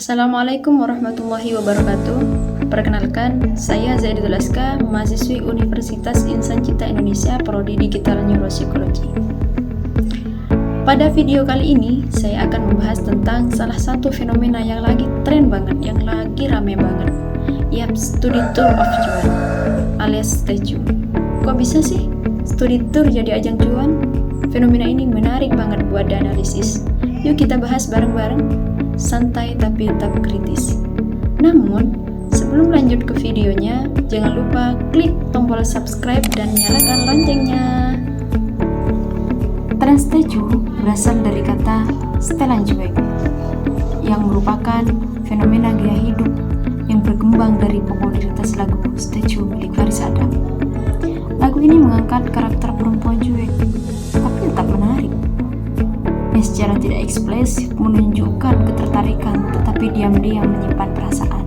Assalamualaikum warahmatullahi wabarakatuh. Perkenalkan, saya Zaidatul Aska, mahasiswi Universitas Insan Cipta Indonesia, Prodi Digital Neuropsikologi. Pada video kali ini, saya akan membahas tentang salah satu fenomena yang lagi tren banget, yang lagi rame banget. Yap, studi tour of cuan, alias statue. Kok bisa sih studi tour jadi ajang cuan? Fenomena ini menarik banget buat dianalisis. Yuk kita bahas bareng-bareng. Santai tapi tetap kritis. Namun, sebelum lanjut ke videonya, jangan lupa klik tombol subscribe dan nyalakan loncengnya. Tren statue berasal dari kata setelan cuek, yang merupakan fenomena gaya hidup yang berkembang dari popularitas lagu statue milik Faris Adam. Lagu ini mengangkat karakter perempuan cuek, tapi tetap menarik, yang secara tidak eksplisit menunjukkan ketertarikan tetapi diam-diam menyimpan perasaan.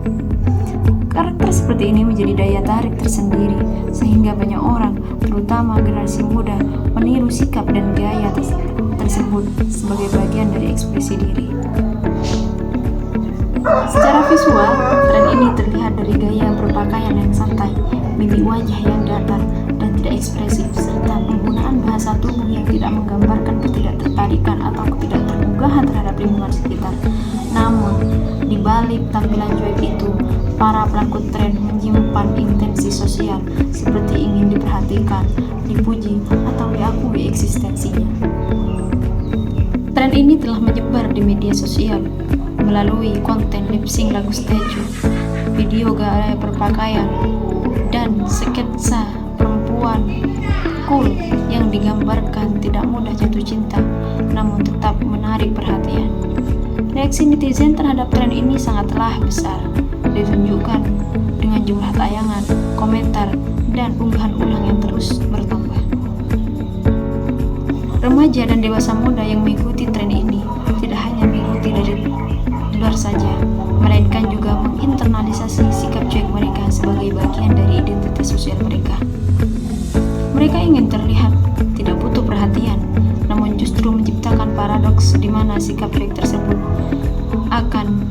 Karakter seperti ini menjadi daya tarik tersendiri sehingga banyak orang, terutama generasi muda, meniru sikap dan gaya tersebut sebagai bagian dari ekspresi diri. Secara visual, tren ini terlihat dari gaya berpakaian yang santai, mimik wajah yang datar dan tidak ekspresif, serta penggunaan bahasa tubuh yang tidak menggambarkan ketidaktertarikan atau ketidakterbukaan terhadap lingkungan sekitar. Namun, di balik tampilan cuek itu, para pelaku tren menyimpan intensi sosial seperti ingin diperhatikan, dipuji, atau diakui eksistensinya. Tren ini telah menyebar di media sosial melalui konten lip sync lagu statue, video gaya berpakaian, dan sketsa perempuan cool yang digambarkan tidak mudah jatuh cinta namun tetap menarik perhatian. Reaksi netizen terhadap tren ini sangatlah besar, ditunjukkan dengan jumlah tayangan, komentar, dan unggahan ulang yang terus bertambah. Remaja dan dewasa muda yang mengikuti tren ini tidak hanya mengikuti dari luar saja, melainkan juga menginternalisasi sikap cuek mereka sebagai bagian dari identitas sosial mereka. Mereka ingin terlihat tidak butuh perhatian, namun justru menciptakan paradoks di mana sikap cuek tersebut akan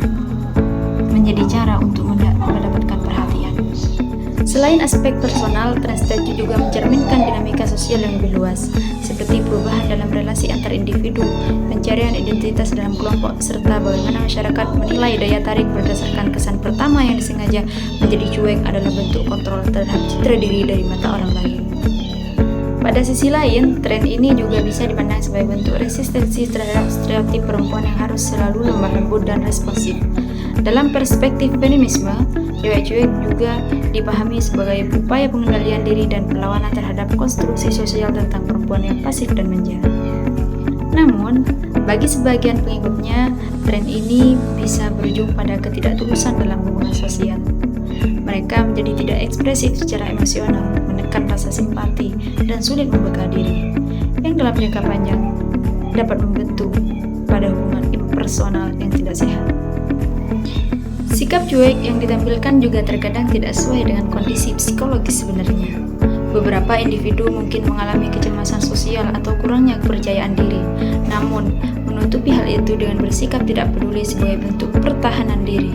menjadi cara untuk mendapatkan perhatian. Selain aspek personal, tren statue juga mencerminkan dinamika sosial yang lebih luas, seperti perubahan dalam relasi antar individu, pencarian identitas dalam kelompok, serta bagaimana masyarakat menilai daya tarik berdasarkan kesan pertama yang disengaja menjadi cuek adalah bentuk kontrol terhadap citra diri dari mata orang lain. Pada sisi lain, tren ini juga bisa dipandang sebagai bentuk resistensi terhadap stereotip perempuan yang harus selalu lemah lembut dan responsif. Dalam perspektif feminisme, cewek cuek juga dipahami sebagai upaya pengendalian diri dan perlawanan terhadap konstruksi sosial tentang perempuan yang pasif dan manja. Namun, bagi sebagian pengikutnya, tren ini bisa berujung pada ketidaktulusan dalam hubungan sosial. Mereka menjadi tidak ekspresif secara emosional, menekan rasa simpati, dan sulit membuka diri, yang dalam jangka panjang dapat membentuk pada hubungan impersonal yang tidak sehat. Sikap cuek yang ditampilkan juga terkadang tidak sesuai dengan kondisi psikologis sebenarnya. Beberapa individu mungkin mengalami kecemasan sosial atau kurangnya kepercayaan diri, namun menutupi hal itu dengan bersikap tidak peduli sebagai bentuk pertahanan diri.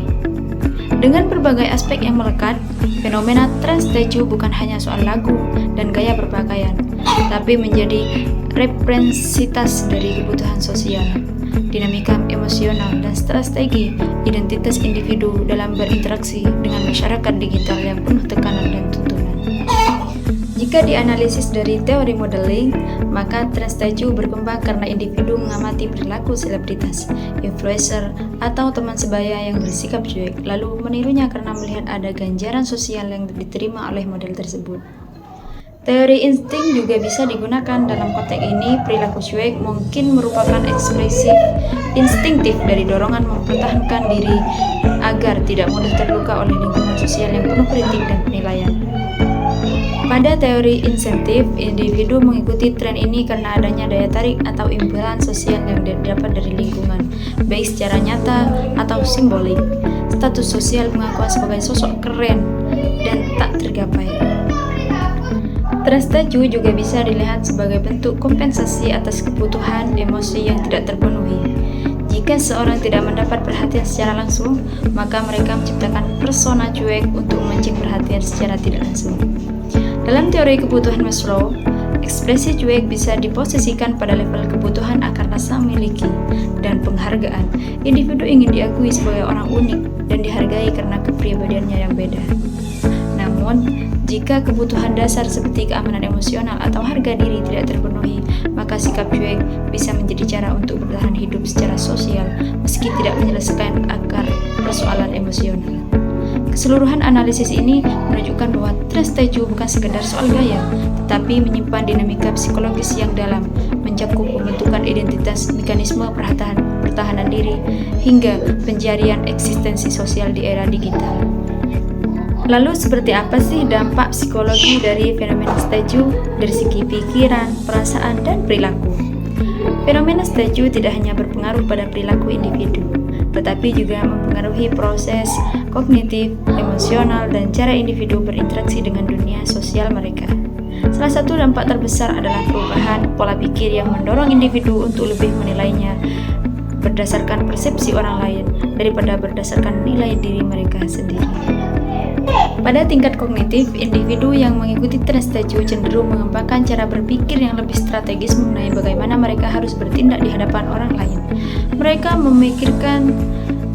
Dengan berbagai aspek yang melekat, fenomena tren statue bukan hanya soal lagu dan gaya berpakaian, tapi menjadi representasi dari kebutuhan sosial, dinamika emosional, dan strategi identitas individu dalam berinteraksi dengan masyarakat digital yang penuh tekanan dan tuntunan. Jika dianalisis dari teori modeling, maka tren statue berkembang karena individu mengamati perilaku selebritas, influencer, atau teman sebaya yang bersikap cuek, lalu menirunya karena melihat ada ganjaran sosial yang diterima oleh model tersebut. Teori insting juga bisa digunakan dalam konteks ini. Perilaku cuek mungkin merupakan ekspresi instingtif dari dorongan mempertahankan diri agar tidak mudah terluka oleh lingkungan sosial yang penuh kritik dan penilaian. Pada teori insentif, individu mengikuti tren ini karena adanya daya tarik atau imbalan sosial yang didapat dari lingkungan, baik secara nyata atau simbolik. Status sosial pengakuan sebagai sosok keren dan tak tergapai. Tren statue juga bisa dilihat sebagai bentuk kompensasi atas kebutuhan emosi yang tidak terpenuhi. Jika seorang tidak mendapat perhatian secara langsung, maka mereka menciptakan persona cuek untuk memancing perhatian secara tidak langsung. Dalam teori kebutuhan Maslow, ekspresi cuek bisa diposisikan pada level kebutuhan akan rasa memiliki dan penghargaan. Individu ingin diakui sebagai orang unik dan dihargai karena kepribadiannya yang beda. Namun, jika kebutuhan dasar seperti keamanan emosional atau harga diri tidak terpenuhi, maka sikap cuek bisa menjadi cara untuk bertahan hidup secara sosial meski tidak menyelesaikan akar persoalan emosional. Keseluruhan analisis ini menunjukkan bahwa trust statue bukan sekedar soal gaya, tetapi menyimpan dinamika psikologis yang dalam, mencakup pembentukan identitas, mekanisme pertahanan diri, hingga pencarian eksistensi sosial di era digital. Lalu seperti apa sih dampak psikologi dari fenomena statue dari segi pikiran, perasaan, dan perilaku? Fenomena statue tidak hanya berpengaruh pada perilaku individu, tetapi juga mempengaruhi proses kognitif, emosional, dan cara individu berinteraksi dengan dunia sosial mereka. Salah satu dampak terbesar adalah perubahan pola pikir yang mendorong individu untuk lebih menilainya berdasarkan persepsi orang lain daripada berdasarkan nilai diri mereka sendiri. Pada tingkat kognitif, individu yang mengikuti trust statue cenderung mengembangkan cara berpikir yang lebih strategis mengenai bagaimana mereka harus bertindak di hadapan orang lain. Mereka memikirkan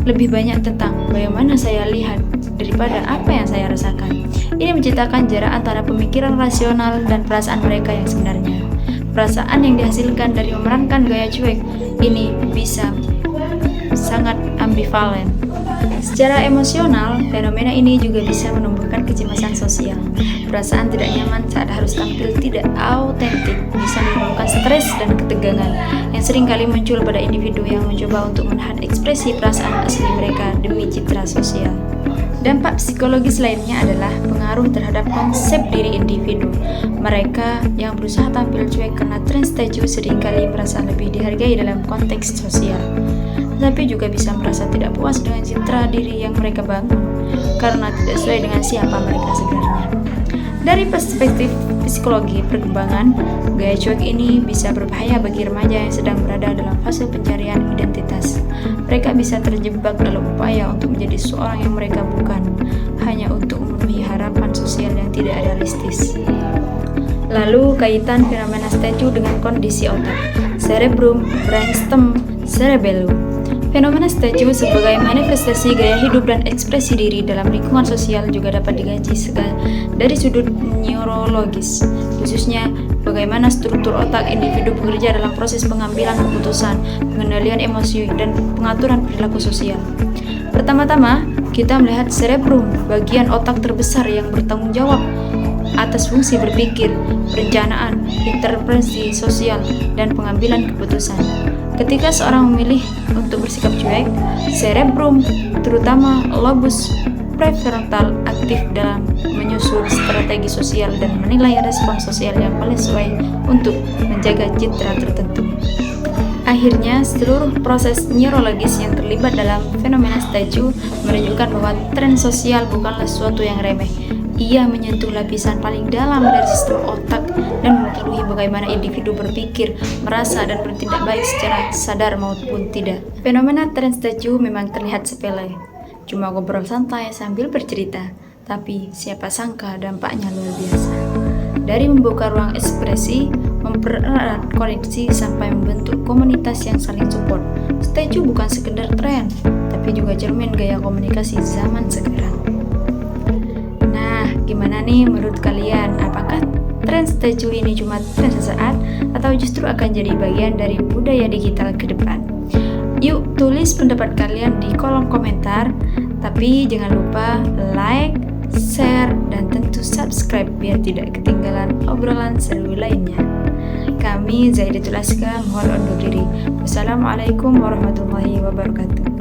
lebih banyak tentang bagaimana saya lihat daripada apa yang saya rasakan. Ini menciptakan jarak antara pemikiran rasional dan perasaan mereka yang sebenarnya. Perasaan yang dihasilkan dari memerankan gaya cuek ini bisa sangat ambivalen. Secara emosional, fenomena ini juga bisa menumbuhkan kecemasan sosial. Perasaan tidak nyaman saat harus tampil tidak autentik bisa menimbulkan stres dan ketegangan yang seringkali muncul pada individu yang mencoba untuk menahan ekspresi perasaan asli mereka demi citra sosial. Dampak psikologis lainnya adalah pengaruh terhadap konsep diri individu. Mereka yang berusaha tampil cuek karena trust statue seringkali merasa lebih dihargai dalam konteks sosial, tetapi juga bisa merasa tidak puas dengan citra diri yang mereka bangun karena tidak sesuai dengan siapa mereka sebenarnya. Dari perspektif psikologi perkembangan, gaya cuek ini bisa berbahaya bagi remaja yang sedang berada dalam fase pencarian identitas. Mereka bisa terjebak dalam upaya untuk menjadi seorang yang mereka bukan, hanya untuk memenuhi harapan sosial yang tidak realistis. Lalu, kaitan fenomena statue dengan kondisi otak, cerebrum, brainstem, cerebellum. Fenomena statue sebagai manifestasi gaya hidup dan ekspresi diri dalam lingkungan sosial juga dapat digaji dari sudut neurologis, khususnya bagaimana struktur otak individu bekerja dalam proses pengambilan keputusan, pengendalian emosi, dan pengaturan perilaku sosial. Pertama-tama, kita melihat cerebrum, bagian otak terbesar yang bertanggung jawab atas fungsi berpikir, perencanaan, intervensi sosial, dan pengambilan keputusan. Ketika seorang memilih untuk bersikap cuek, cerebrum, terutama lobus prefrontal, aktif dalam menyusun strategi sosial dan menilai respon sosial yang paling sesuai untuk menjaga citra tertentu. Akhirnya, seluruh proses neurologis yang terlibat dalam fenomena statue menunjukkan bahwa tren sosial bukanlah sesuatu yang remeh. Ia menyentuh lapisan paling dalam dari sistem otak dan mempengaruhi bagaimana individu berpikir, merasa, dan bertindak baik secara sadar maupun tidak. Fenomena tren statue memang terlihat sepele, cuma ngobrol santai sambil bercerita, tapi siapa sangka dampaknya luar biasa. Dari membuka ruang ekspresi, mempererat koneksi sampai membentuk komunitas yang saling support. Statue bukan sekedar tren, tapi juga cermin gaya komunikasi zaman sekarang. Nah, gimana nih menurut kalian? Apakah tren statue ini cuma tren sesaat atau justru akan jadi bagian dari budaya digital ke depan? Yuk, tulis pendapat kalian di kolom komentar. Tapi jangan lupa like, share, dan tentu subscribe biar tidak ketinggalan obrolan seru lainnya. Kami Zaidatul Aska mohon undur diri. Wassalamualaikum warahmatullahi wabarakatuh.